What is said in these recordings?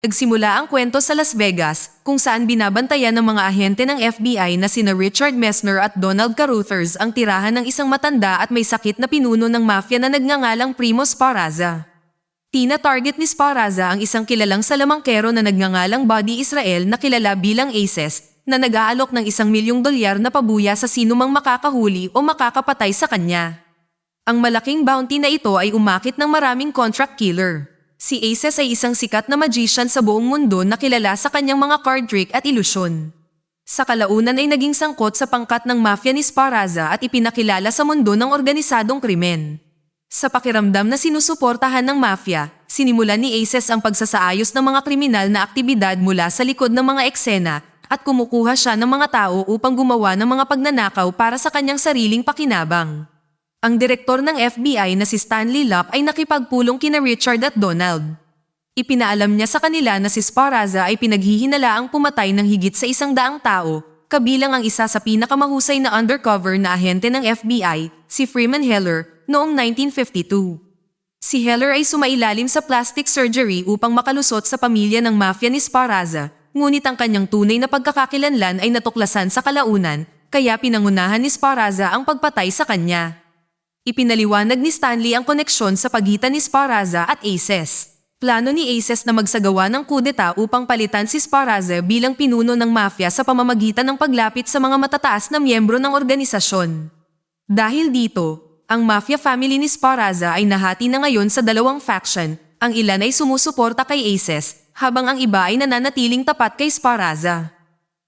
Nagsimula ang kwento sa Las Vegas, kung saan binabantayan ng mga ahente ng FBI na sina Richard Messner at Donald Caruthers ang tirahan ng isang matanda at may sakit na pinuno ng mafia na nagngangalang Primo Sparaza. Tina-target ni Sparaza ang isang kilalang salamangkero na nagngangalang Buddy Israel na kilala bilang Aces, na nag-aalok ng $1,000,000 na pabuya sa sinumang makakahuli o makakapatay sa kanya. Ang malaking bounty na ito ay umakit ng maraming contract killer. Si Aces ay isang sikat na magician sa buong mundo na kilala sa kanyang mga card trick at ilusyon. Sa kalaunan ay naging sangkot sa pangkat ng mafia ni Sparaza at ipinakilala sa mundo ng organisadong krimen. Sa pakiramdam na sinusuportahan ng mafia, sinimulan ni Aces ang pagsasaayos ng mga kriminal na aktibidad mula sa likod ng mga eksena at kumukuha siya ng mga tao upang gumawa ng mga pagnanakaw para sa kanyang sariling pakinabang. Ang direktor ng FBI na si Stanley Locke ay nakipagpulong kina Richard at Donald. Ipinaalam niya sa kanila na si Sparaza ay pinaghihinalaang pumatay ng higit sa 100 tao, kabilang ang isa sa pinakamahusay na undercover na ahente ng FBI, si Freeman Heller, noong 1952. Si Heller ay sumailalim sa plastic surgery upang makalusot sa pamilya ng mafia ni Sparaza, ngunit ang kanyang tunay na pagkakakilanlan ay natuklasan sa kalaunan, kaya pinangunahan ni Sparaza ang pagpatay sa kanya. Ipinaliwanag ni Stanley ang koneksyon sa pagitan ni Sparaza at Aces. Plano ni Aces na magsagawa ng kudeta upang palitan si Sparaza bilang pinuno ng mafia sa pamamagitan ng paglapit sa mga matataas na miyembro ng organisasyon. Dahil dito, ang mafia family ni Sparaza ay nahati na ngayon sa dalawang faction, ang ilan ay sumusuporta kay Aces, habang ang iba ay nananatiling tapat kay Sparaza.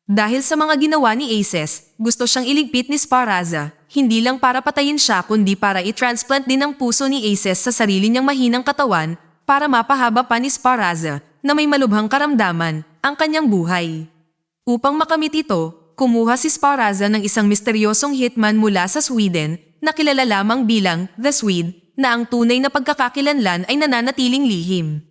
Dahil sa mga ginawa ni Aces, gusto siyang iligpit ni Sparaza, hindi lang para patayin siya kundi para i-transplant din ang puso ni Aces sa sarili niyang mahinang katawan para mapahaba pa ni Sparaza na may malubhang karamdaman ang kanyang buhay. Upang makamit ito, kumuha si Sparaza ng isang misteryosong hitman mula sa Sweden na kilala lamang bilang The Swede na ang tunay na pagkakakilanlan ay nananatiling lihim.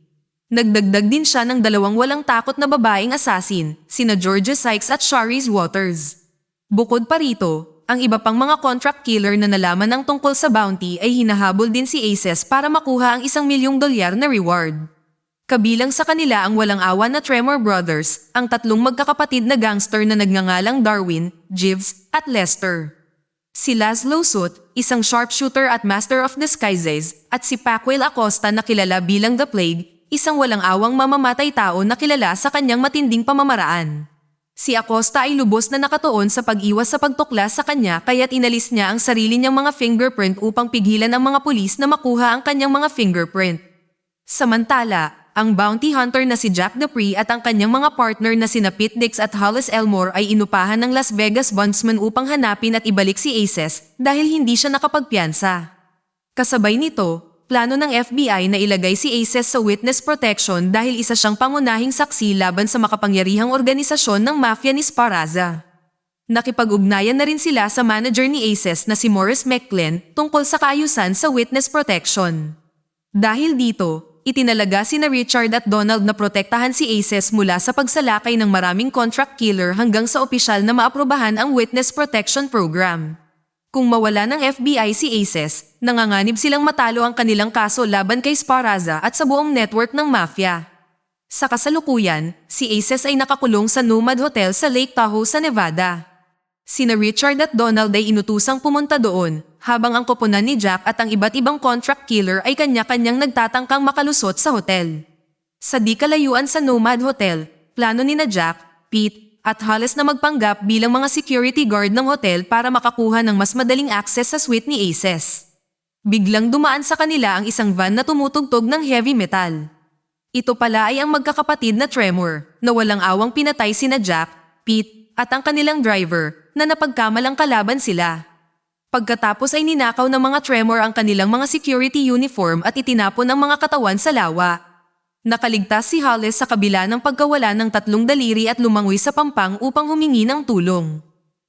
Nagdagdag din siya ng 2 walang takot na babaeng assassin, sina Georgia Sykes at Sharice Waters. Bukod pa rito, ang iba pang mga contract killer na nalaman ng tungkol sa bounty ay hinahabol din si Aces para makuha ang $1,000,000 na reward. Kabilang sa kanila ang walang awa na Tremor Brothers, ang 3 magkakapatid na gangster na nagngangalang Darwin, Jeeves, at Lester. Si Laszlo Soot, isang sharpshooter at master of disguises, at si Paquel Acosta na kilala bilang The Plague, isang walang awang mamamatay tao na kilala sa kanyang matinding pamamaraan. Si Acosta ay lubos na nakatuon sa pag-iwas sa pagtuklas sa kanya kaya't inalis niya ang sarili niyang mga fingerprint upang pigilan ang mga pulis na makuha ang kanyang mga fingerprint. Samantala, ang bounty hunter na si Jack Dupree at ang kanyang mga partner na sina Pete Dix at Hollis Elmore ay inupahan ng Las Vegas bondsman upang hanapin at ibalik si Aces dahil hindi siya nakapagpiyansa. Kasabay nito, plano ng FBI na ilagay si Aces sa witness protection dahil isa siyang pangunahing saksi laban sa makapangyarihang organisasyon ng mafia ni Sparaza. Nakipag-ugnayan na rin sila sa manager ni Aces na si Morris McClellan tungkol sa kaayusan sa witness protection. Dahil dito, itinalaga sina Richard at Donald na protektahan si Aces mula sa pagsalakay ng maraming contract killer hanggang sa opisyal na maaprubahan ang witness protection program. Kung mawala ng FBI si Aces, nanganganib silang matalo ang kanilang kaso laban kay Sparaza at sa buong network ng mafia. Sa kasalukuyan, si Aces ay nakakulong sa Nomad Hotel sa Lake Tahoe sa Nevada. Sina Richard at Donald ay inutusang pumunta doon, habang ang koponan ni Jack at ang iba't ibang contract killer ay kanya-kanyang nagtatangkang makalusot sa hotel. Sa di kalayuan sa Nomad Hotel, plano ni na Jack, Pete, at Hollis na magpanggap bilang mga security guard ng hotel para makakuha ng mas madaling access sa suite ni Aces. Biglang dumaan sa kanila ang isang van na tumutugtog ng heavy metal. Ito pala ay ang magkakapatid na Tremor, na walang awang pinatay sina Jack, Pete, at ang kanilang driver, na napagkamalang kalaban sila. Pagkatapos ay ninakaw ng mga Tremor ang kanilang mga security uniform at itinapon ang mga katawan sa lawa. Nakaligtas si Hollis sa kabila ng pagkawala ng 3 daliri at lumangoy sa pampang upang humingi ng tulong.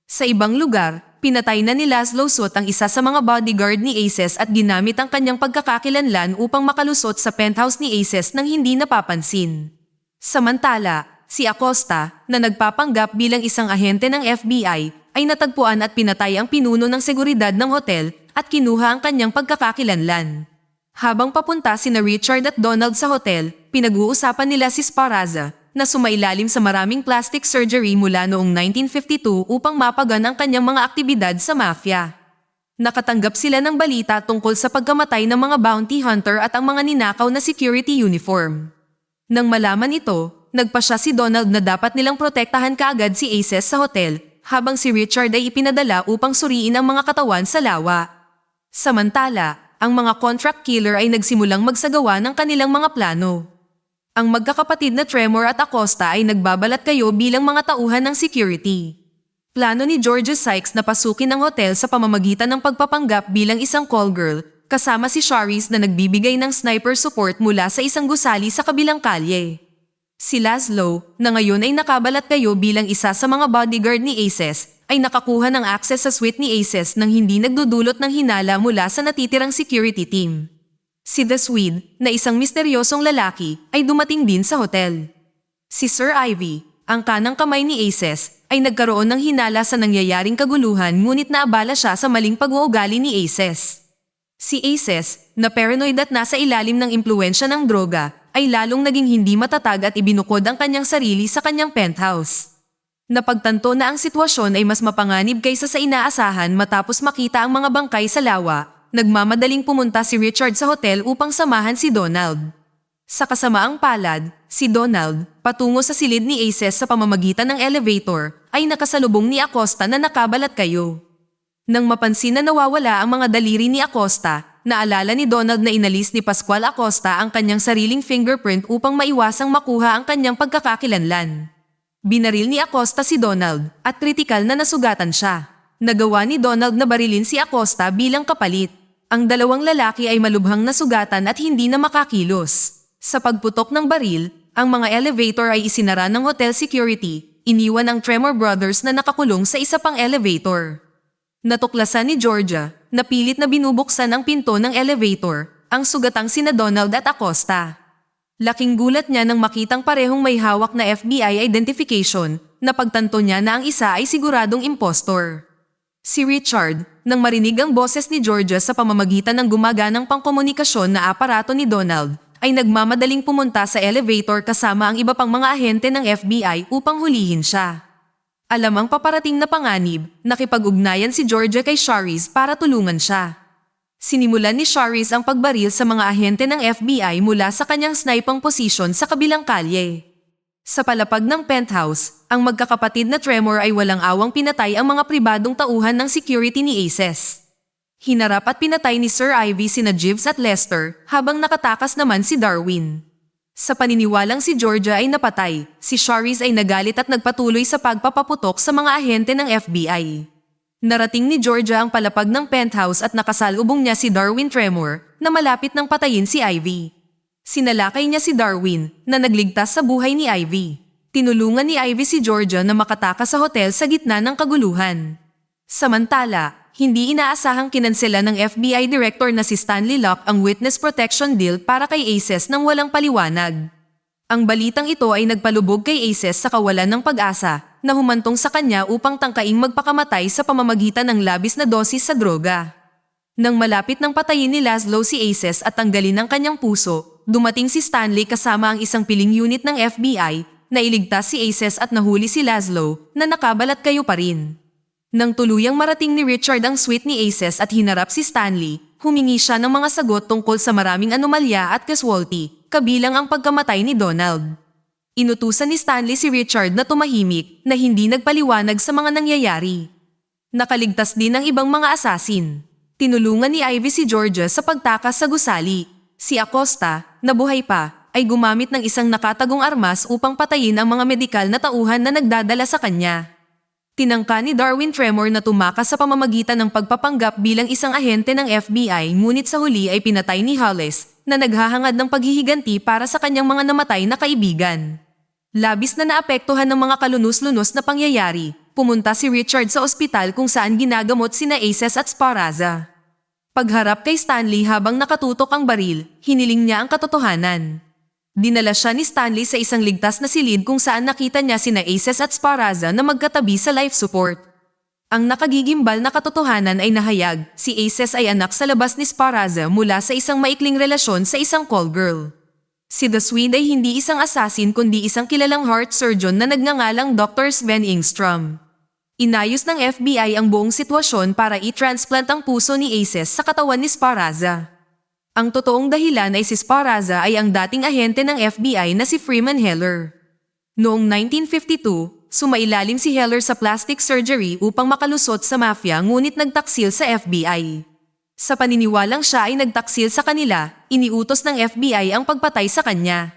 Sa ibang lugar, pinatay na ni Laszlo Soot ang isa sa mga bodyguard ni Aces at ginamit ang kanyang pagkakakilanlan upang makalusot sa penthouse ni Aces nang hindi napapansin. Samantala, si Acosta, na nagpapanggap bilang isang ahente ng FBI, ay natagpuan at pinatay ang pinuno ng seguridad ng hotel at kinuha ang kanyang pagkakakilanlan. Habang papunta sina Richard at Donald sa hotel, pinag-uusapan nila si Sparaza na sumailalim sa maraming plastic surgery mula noong 1952 upang mapagan ang kanyang mga aktibidad sa mafia. Nakatanggap sila ng balita tungkol sa pagkamatay ng mga bounty hunter at ang mga ninakaw na security uniform. Nang malaman ito, nagpasya si Donald na dapat nilang protektahan kaagad si Aces sa hotel, habang si Richard ay ipinadala upang suriin ang mga katawan sa lawa. Samantala, ang mga contract killer ay nagsimulang magsagawa ng kanilang mga plano. Ang magkakapatid na Tremor at Acosta ay nagbabalat kayo bilang mga tauhan ng security. Plano ni Georgia Sykes na pasukin ang hotel sa pamamagitan ng pagpapanggap bilang isang call girl, kasama si Charis na nagbibigay ng sniper support mula sa isang gusali sa kabilang kalye. Si Laszlo, na ngayon ay nakabalat kayo bilang isa sa mga bodyguard ni Aces, ay nakakuha ng access sa suite ni Aces nang hindi nagdudulot ng hinala mula sa natitirang security team. Si The Swede, na isang misteryosong lalaki, ay dumating din sa hotel. Si Sir Ivy, ang kanang kamay ni Aces, ay nagkaroon ng hinala sa nangyayaring kaguluhan ngunit naabala siya sa maling pag-uugali ni Aces. Si Aces, na paranoid at nasa ilalim ng impluwensya ng droga, ay lalong naging hindi matatag at ibinukod ang kanyang sarili sa kanyang penthouse. Napagtanto na ang sitwasyon ay mas mapanganib kaysa sa inaasahan matapos makita ang mga bangkay sa lawa, nagmamadaling pumunta si Richard sa hotel upang samahan si Donald. Sa kasamaang palad, si Donald, patungo sa silid ni Aces sa pamamagitan ng elevator, ay nakasalubong ni Acosta na nakabalat kayo. Nang mapansin na nawawala ang mga daliri ni Acosta, naalala ni Donald na inalis ni Pascual Acosta ang kanyang sariling fingerprint upang maiwasang makuha ang kanyang pagkakakilanlan. Binaril ni Acosta si Donald at kritikal na nasugatan siya. Nagawa ni Donald na barilin si Acosta bilang kapalit. Ang dalawang lalaki ay malubhang nasugatan at hindi na makakilos. Sa pagputok ng baril, ang mga elevator ay isinara ng hotel security, iniwan ang Tremor Brothers na nakakulong sa isa pang elevator. Natuklasan ni Georgia, na pilit na binubuksan ang pinto ng elevator, ang sugatang sina Donald at Acosta. Laking gulat niya nang makitang parehong may hawak na FBI identification, na pagtanto niya na ang isa ay siguradong impostor. Si Richard, nang marinig ang boses ni Georgia sa pamamagitan ng gumaganang pangkomunikasyon na aparato ni Donald, ay nagmamadaling pumunta sa elevator kasama ang iba pang mga ahente ng FBI upang hulihin siya. Alam ang paparating na panganib, nakipag-ugnayan si Georgia kay Charis para tulungan siya. Sinimulan ni Charis ang pagbaril sa mga ahente ng FBI mula sa kanyang sniping position sa kabilang kalye. Sa palapag ng penthouse, ang magkakapatid na Tremor ay walang awang pinatay ang mga pribadong tauhan ng security ni Aces. Hinarap at pinatay ni Sir Ivy sina Jeeves at Lester, habang nakatakas naman si Darwin. Sa paniniwalang si Georgia ay napatay, si Charis ay nagalit at nagpatuloy sa pagpapaputok sa mga ahente ng FBI. Narating ni Georgia ang palapag ng penthouse at nakasalubong niya si Darwin Tremor, na malapit nang patayin si Ivy. Sinalakay niya si Darwin, na nagligtas sa buhay ni Ivy. Tinulungan ni Ivy si Georgia na makatakas sa hotel sa gitna ng kaguluhan. Samantala, hindi inaasahang kinansela ng FBI Director na si Stanley Locke ang witness protection deal para kay Aces nang walang paliwanag. Ang balitang ito ay nagpalubog kay Aces sa kawalan ng pag-asa na humantong sa kanya upang tangkaing magpakamatay sa pamamagitan ng labis na dosis sa droga. Nang malapit ng patayin ni Laszlo si Aces at tanggalin ang kanyang puso, dumating si Stanley kasama ang isang piling unit ng FBI na iligtas si Aces at nahuli si Laszlo na nakabalat kayo pa rin. Nang tuluyang marating ni Richard ang suite ni Aces at hinarap si Stanley, humingi siya ng mga sagot tungkol sa maraming anomalya at casualty, kabilang ang pagkamatay ni Donald. Inutusan ni Stanley si Richard na tumahimik na hindi nagpaliwanag sa mga nangyayari. Nakaligtas din ang ibang mga asasin. Tinulungan ni Ivy si Georgia sa pagtakas sa gusali. Si Acosta, na buhay pa, ay gumamit ng isang nakatagong armas upang patayin ang mga medikal na tauhan na nagdadala sa kanya. Tinangka ni Darwin Tremor na tumakas sa pamamagitan ng pagpapanggap bilang isang ahente ng FBI ngunit sa huli ay pinatay ni Hollis na naghahangad ng paghihiganti para sa kanyang mga namatay na kaibigan. Labis na naapektuhan ng mga kalunos-lunos na pangyayari, pumunta si Richard sa ospital kung saan ginagamot sina Aces at Sparaza. Pagharap kay Stanley habang nakatutok ang baril, hiniling niya ang katotohanan. Dinala siya ni Stanley sa isang ligtas na silid kung saan nakita niya sina Aces at Sparaza na magkatabi sa life support. Ang nakagigimbal na katotohanan ay nahayag, si Aces ay anak sa labas ni Sparaza mula sa isang maikling relasyon sa isang call girl. Si The Swede ay hindi isang assassin kundi isang kilalang heart surgeon na nagngangalang Dr. Sven Ingstrom. Inayos ng FBI ang buong sitwasyon para i-transplant ang puso ni Aces sa katawan ni Sparaza. Ang totoong dahilan ay si Sparaza ay ang dating ahente ng FBI na si Freeman Heller. Noong 1952, sumailalim si Heller sa plastic surgery upang makalusot sa mafia ngunit nagtaksil sa FBI. Sa paniniwalang siya ay nagtaksil sa kanila, iniutos ng FBI ang pagpatay sa kanya.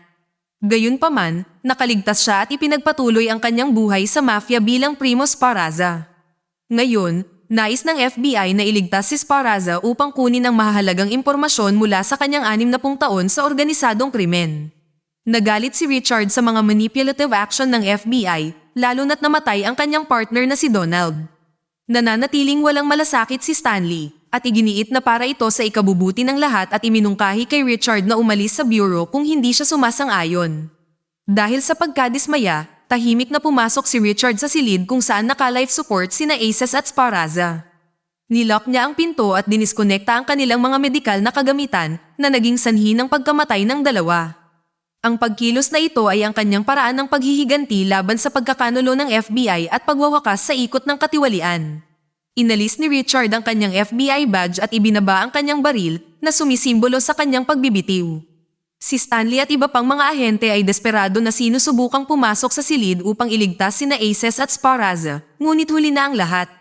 Gayunpaman, nakaligtas siya at ipinagpatuloy ang kanyang buhay sa mafia bilang Primo Sparaza. Ngayon, nais ng FBI na iligtas si Sparaza upang kunin ang mahalagang impormasyon mula sa kanyang 60 taon sa organisadong krimen. Nagalit si Richard sa mga manipulative action ng FBI, lalo na't namatay ang kanyang partner na si Donald. Nananatiling walang malasakit si Stanley, at iginiit na para ito sa ikabubuti ng lahat at iminungkahi kay Richard na umalis sa bureau kung hindi siya sumasang-ayon. Dahil sa pagkadismaya, tahimik na pumasok si Richard sa silid kung saan naka-life support sina Aces at Sparaza. Nilock niya ang pinto at diniskonekta ang kanilang mga medikal na kagamitan na naging sanhi ng pagkamatay ng dalawa. Ang pagkilos na ito ay ang kanyang paraan ng paghihiganti laban sa pagkakanulo ng FBI at pagwawakas sa ikot ng katiwalian. Inalis ni Richard ang kanyang FBI badge at ibinaba ang kanyang baril na sumisimbolo sa kanyang pagbibitiw. Si Stanley at iba pang mga ahente ay desperado na sinusubukang pumasok sa silid upang iligtas sina Aces at Sparaza, ngunit huli na ang lahat.